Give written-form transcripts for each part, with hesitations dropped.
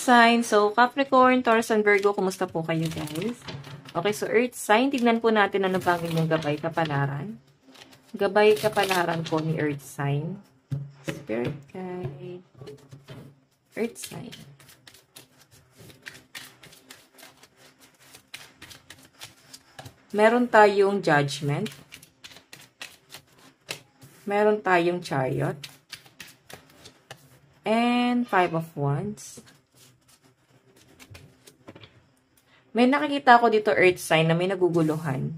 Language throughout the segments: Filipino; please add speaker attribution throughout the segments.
Speaker 1: sign. So, Capricorn, Taurus, and Virgo, kumusta po kayo guys? Okay, so Earth sign, tignan po natin ano bang inyong gabay kapalaran. Gabay kapalaran po ni Earth sign. Spirit guide. Earth sign. Meron tayong Judgment. Meron tayong Chariot. And Five of Wands. May nakikita ako dito Earth sign na may naguguluhan.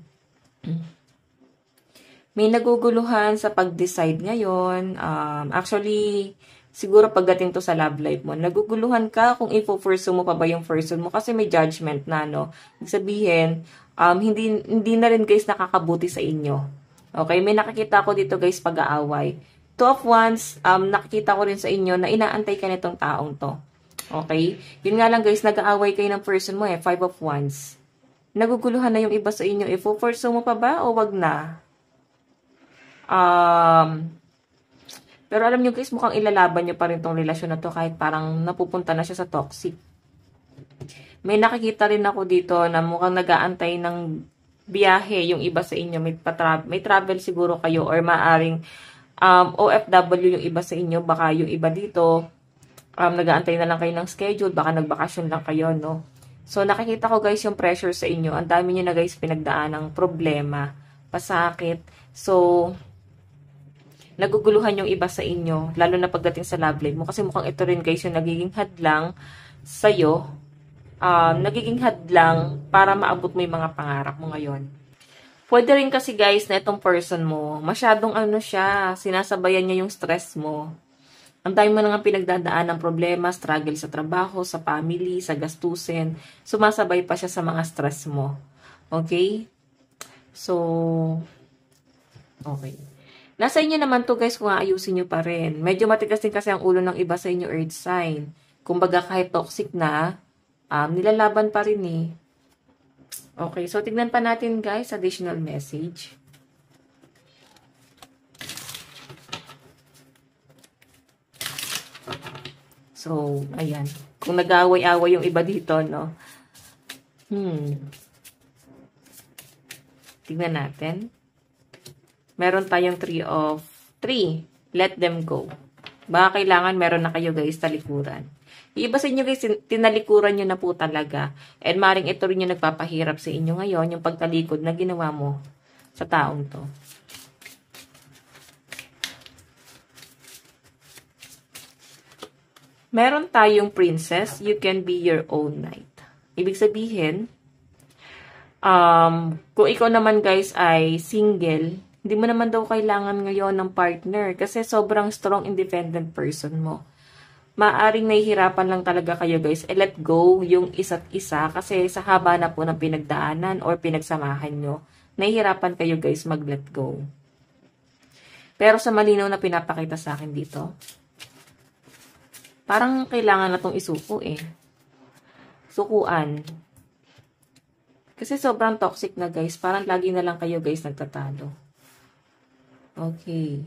Speaker 1: May naguguluhan sa pag-decide ngayon. Actually, siguro pagdating to sa love life mo, naguguluhan ka kung i-pursue mo pa ba yung person mo kasi may judgment na, no? Ibig sabihin, hindi na rin guys nakakabuti sa inyo. Okay? May nakikita ko dito guys pag-aaway. Two of Wands, nakikita ko rin sa inyo na inaantay ka nitong taong to. Okay? Yun nga lang guys, nag-aaway kayo ng person mo Five of Wands. Naguguluhan na yung iba sa inyo. I-pursue mo pa ba o wag na? Pero alam nyo guys, mukhang ilalaban nyo pa rin tong relasyon na to kahit parang napupunta na siya sa toxic. May nakikita rin ako dito na mukhang nag-aantay ng biyahe yung iba sa inyo. May travel siguro kayo or maaring OFW yung iba sa inyo. Baka yung iba dito, nag-aantay na lang kayo ng schedule. Baka nagbakasyon lang kayo, no? So, nakikita ko guys yung pressure sa inyo. Ang dami nyo na guys pinagdaan ng problema, pasakit. So, naguguluhan yung iba sa inyo, lalo na pagdating sa love life mo. Kasi mukhang ito rin guys yung nagiging hadlang sa'yo. Nagiging hadlang para maabot mo yung mga pangarap mo ngayon. Pwede rin kasi guys na itong person mo, masyadong siya, sinasabayan niya yung stress mo. Ang dami mo na nga pinagdadaan ng problema, struggle sa trabaho, sa family, sa gastusin. Sumasabay pa siya sa mga stress mo. Okay? So, okay. Nasa inyo naman to guys kung aayusin nyo pa rin. Medyo matigas din kasi ang ulo ng iba sa inyo Earth sign. Kumbaga kahit toxic na, nilalaban pa rin eh. Okay, so tignan pa natin guys, additional message. So, ayan. Kung nag-aaway-away yung iba dito, no? Tignan natin. Meron tayong 3 of 3. Let them go. Baka kailangan meron na kayo guys talikuran. Iba sa inyo guys, tinalikuran nyo na po talaga. And maring ito rin yung nagpapahirap sa inyo ngayon, yung pagtalikod na ginawa mo sa taong to. Meron tayong princess, you can be your own knight. Ibig sabihin, kung ikaw naman guys ay single, hindi mo naman daw kailangan ngayon ng partner kasi sobrang strong independent person mo. Maaring nahihirapan lang talaga kayo guys, let go yung isa't isa kasi sa haba na po ng pinagdaanan or pinagsamahan nyo, nahihirapan kayo guys mag-let go. Pero sa malinaw na pinapakita sa akin dito, parang kailangan na itong isuko Sukuan. Kasi sobrang toxic na guys, parang lagi na lang kayo guys nagtatalo. Okay.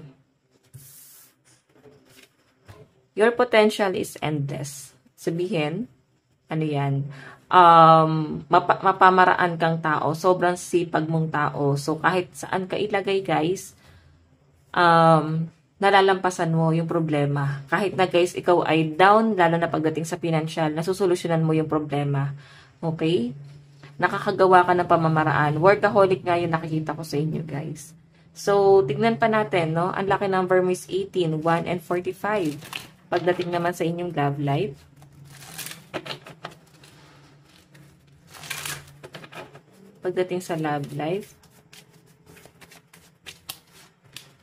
Speaker 1: Your potential is endless. Sabihin, ano yan? Mapamaraan kang tao. Sobrang sipag mong tao. So, kahit saan ka ilagay, guys, nalalampasan mo yung problema. Kahit na, guys, ikaw ay down, lalo na pagdating sa financial, nasusolusyonan mo yung problema. Okay? Nakakagawa ka ng pamamaraan. Workaholic nga yung nakikita ko sa inyo, guys. So, tignan pa natin, no? Ang laki number mo is 18, 1, and 45. Pagdating naman sa inyong love life. Pagdating sa love life.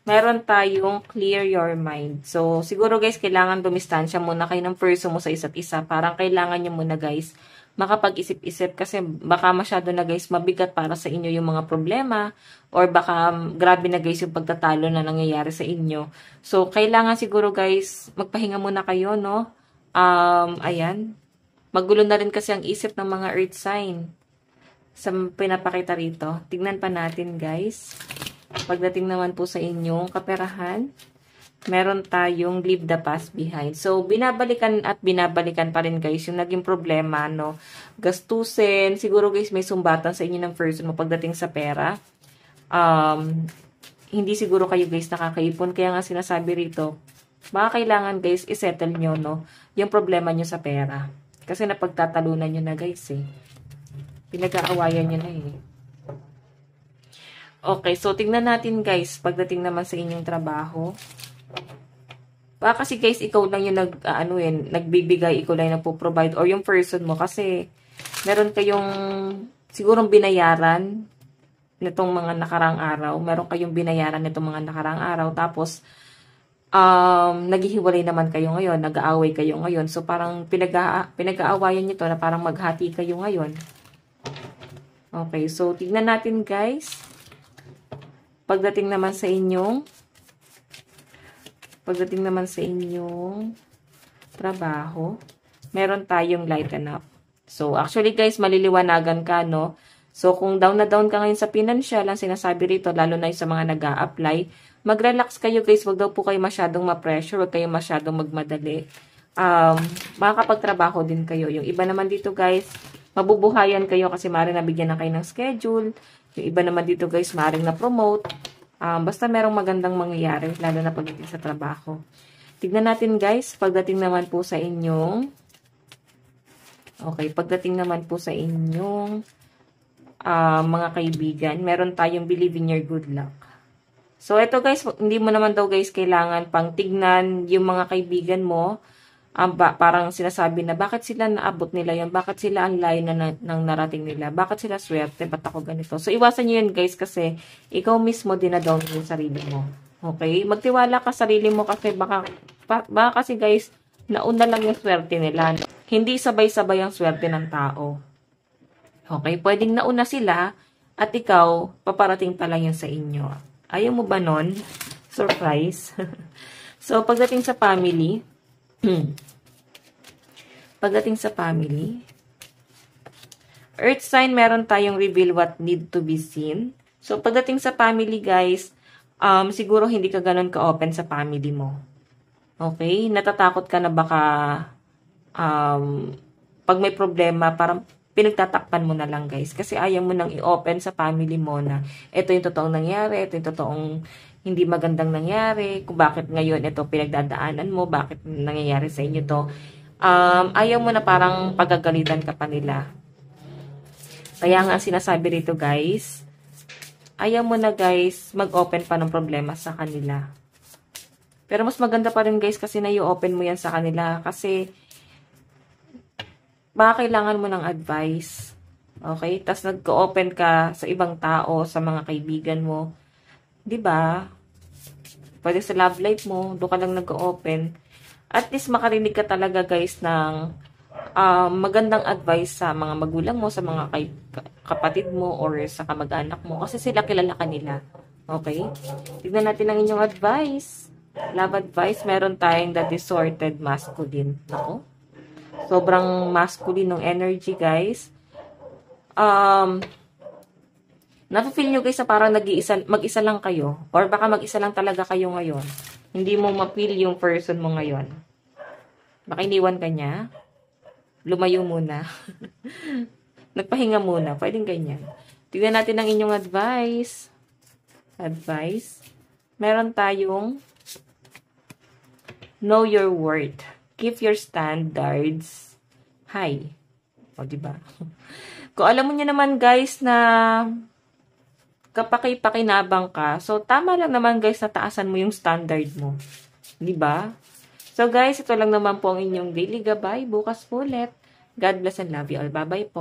Speaker 1: Meron tayong clear your mind. So, siguro guys, kailangan dumistansya muna kayo ng person mo sa isa't isa. Parang kailangan nyo muna guys makapag-isip-isip kasi baka masyado na guys mabigat para sa inyo yung mga problema or baka grabe na guys yung pagtatalo na nangyayari sa inyo. So, kailangan siguro guys magpahinga muna kayo, no? Ayan. Magulo na rin kasi ang isip ng mga earth sign sa pinapakita rito. Tignan pa natin guys. Pagdating naman po sa inyong kaperahan, meron tayong leave the past behind. So, binabalikan at binabalikan pa rin guys yung naging problema, no? Gastusin. Siguro guys, may sumbatan sa inyo ng person mo pagdating sa pera. Hindi siguro kayo guys nakakaipon. Kaya nga sinasabi rito, baka kailangan guys, isettle nyo, no? Yung problema nyo sa pera. Kasi napagtatalunan nyo na guys, eh. Pinag-aawayan nyo na, eh. Okay, so tingnan natin guys, pagdating naman sa inyong trabaho. Baka kasi guys, ikaw lang yung nagbibigay, ikaw lang yung nagpo-provide, or yung person mo. Kasi, meron kayong, sigurong binayaran nitong mga nakarang araw. Meron kayong binayaran nitong mga nakarang araw. Tapos, naghihiwalay naman kayo ngayon, nag-aaway kayo ngayon. So, parang pinag-aawayan nyo to na parang maghati kayo ngayon. Okay, so tignan natin guys. Pagdating naman sa inyong trabaho, meron tayong lighten up. So, actually guys, maliliwanagan ka, no? So, kung down na down ka ngayon sa financial, ang sinasabi rito, lalo na yung sa mga nag-a-apply, mag-relax kayo guys, wag daw po kayo masyadong ma-pressure, wag kayo masyadong magmadali. Makakapagtrabaho din kayo. Yung iba naman dito guys, mabubuhayan kayo kasi maaaring nabigyan na kayo ng schedule. Yung iba naman dito guys, maaaring na-promote. Basta merong magandang mangyayari, lalo na pagdating sa trabaho. Tignan natin guys, pagdating naman po sa inyong mga kaibigan, meron tayong believe in your good luck. So, ito guys, hindi mo naman daw guys kailangan pang tignan yung mga kaibigan mo. Parang sinasabi na, bakit sila naabot nila yun? Bakit sila ang layo ng narating nila? Bakit sila swerte? Ba't ako ganito? So, iwasan nyo yun guys kasi ikaw mismo dinadown yung sarili mo. Okay? Magtiwala ka sa sarili mo kasi baka kasi guys, nauna lang yung swerte nila. Hindi sabay-sabay ang swerte ng tao. Okay? Pwedeng nauna sila at ikaw, paparating pa lang yun sa inyo. Ayaw mo ba nun? Surprise. So, pagdating sa family, earth sign, meron tayong reveal what need to be seen. So, pagdating sa family, guys, siguro hindi ka ganun ka-open sa family mo. Okay? Natatakot ka na baka pag may problema, parang pinagtatakpan mo na lang, guys. Kasi ayaw mo nang i-open sa family mo na ito yung totoong nangyari, ito yung totoong hindi magandang nangyari, kung bakit ngayon ito pinagdadaanan mo, bakit nangyayari sa inyo to. Ayaw mo na parang pagagalitan ka pa nila. Kaya nga sinasabi rito guys, ayaw mo na guys mag-open pa ng problema sa kanila. Pero mas maganda pa rin guys kasi na i-open mo yan sa kanila kasi baka kailangan mo ng advice. Okay? Tapos nag-open ka sa ibang tao, sa mga kaibigan mo. 'Di ba? Pwede sa love life mo, doon ka lang nag-open. At least makarinig ka talaga guys ng magandang advice sa mga magulang mo, sa mga kapatid mo, or sa kamag-anak mo. Kasi sila kilala ka nila. Okay? Tignan natin ang inyong advice. Love advice, meron tayong the distorted masculine. Ako? Sobrang masculine ng energy guys. Nafe-feel nyo guys na parang mag-isa lang kayo. Or baka mag-isa lang talaga kayo ngayon. Hindi mo ma-feel yung person mo ngayon. Baka iniwan ka niya. Lumayo muna. Nagpahinga muna. Pwedeng ganyan. Tignan natin ang inyong advice. Meron tayong know your worth. Keep your standards high. O, diba? Kung alam mo niya naman guys na kapaki-pakinabang ka, so tama lang naman guys na taasan mo yung standard mo. Diba? So guys, ito lang naman po ang inyong daily gabay. Bukas po ulit. God bless and love you all. Bye-bye po.